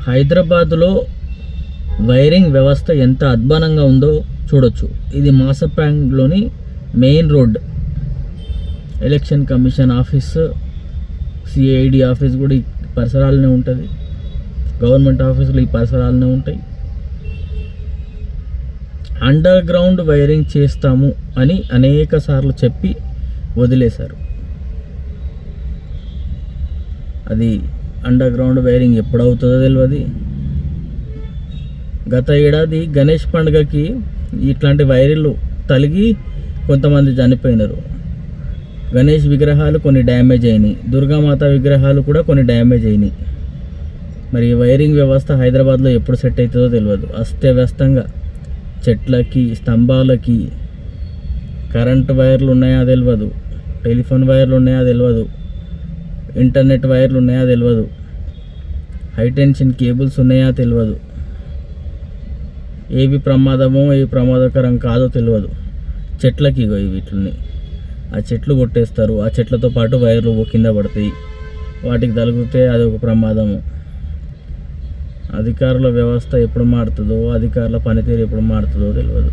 హైదరాబాదులో వైరింగ్ వ్యవస్థ ఎంత అధ్వానంగా ఉందో చూడొచ్చు. ఇది మాసప్యాంగ్లోని main road. Election commission office, CID office కూడా ఈ పరిసరాలనే ఉంటుంది. గవర్నమెంట్ ఆఫీసులు ఈ పరిసరాలనే ఉంటాయి. అండర్ గ్రౌండ్ వైరింగ్ చేస్తాము అని అనేక సార్లు చెప్పి వదిలేశారు. అది అండర్ గ్రౌండ్ వైరింగ్ ఎప్పుడవుతుందో తెలియదు. గత ఏడాది గణేష్ పండుగకి ఇట్లాంటి వైర్లు తలిగి కొంతమంది చనిపోయినారు. గణేష్ విగ్రహాలు కొన్ని డ్యామేజ్ అయినాయి, దుర్గామాత విగ్రహాలు కూడా కొన్ని డ్యామేజ్ అయినాయి. మరి ఈ వైరింగ్ వ్యవస్థ హైదరాబాద్లో ఎప్పుడు సెట్ అవుతుందో తెలియదు. అస్తవ్యస్తంగా చెట్లకి, స్తంభాలకి కరెంట్ వైర్లు ఉన్నాయా తెలియదు, టెలిఫోన్ వైర్లు ఉన్నాయా తెలియదు, ఇంటర్నెట్ వైర్లు ఉన్నాయా తెలియదు, హైటెన్షన్ కేబుల్స్ ఉన్నాయా తెలియదు, ఏవి ప్రమాదమో ఏవి ప్రమాదకరం కాదో తెలియదు. చెట్లకి వీటిని ఆ చెట్లు కొట్టేస్తారు. ఆ చెట్లతో పాటు వైర్లు కింద పడతాయి. వాటికి తగిలితే అదొక ప్రమాదము. అధికారుల వ్యవస్థ ఎప్పుడు మారుతుందో, అధికారుల పనితీరు ఎప్పుడు మారుతుందో తెలియదు.